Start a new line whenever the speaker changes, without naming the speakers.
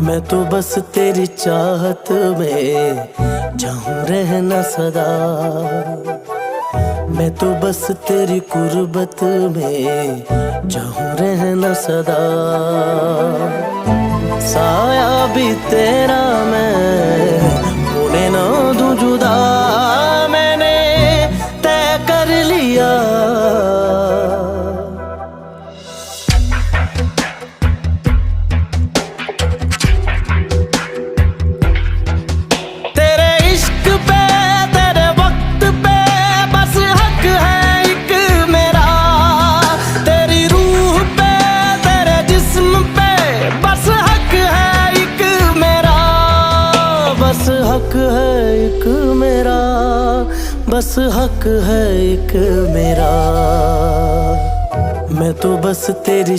मैं तो बस तेरी चाहत में चाहूं रहना सदा। मैं तो बस तेरी कुर्बत में चाहूं रहना सदा। साया भी तेरा मैं होने ना दूं जुदा। मैंने तय कर लिया। बस हक है एक मेरा, बस हक है एक मेरा। मैं तो बस तेरी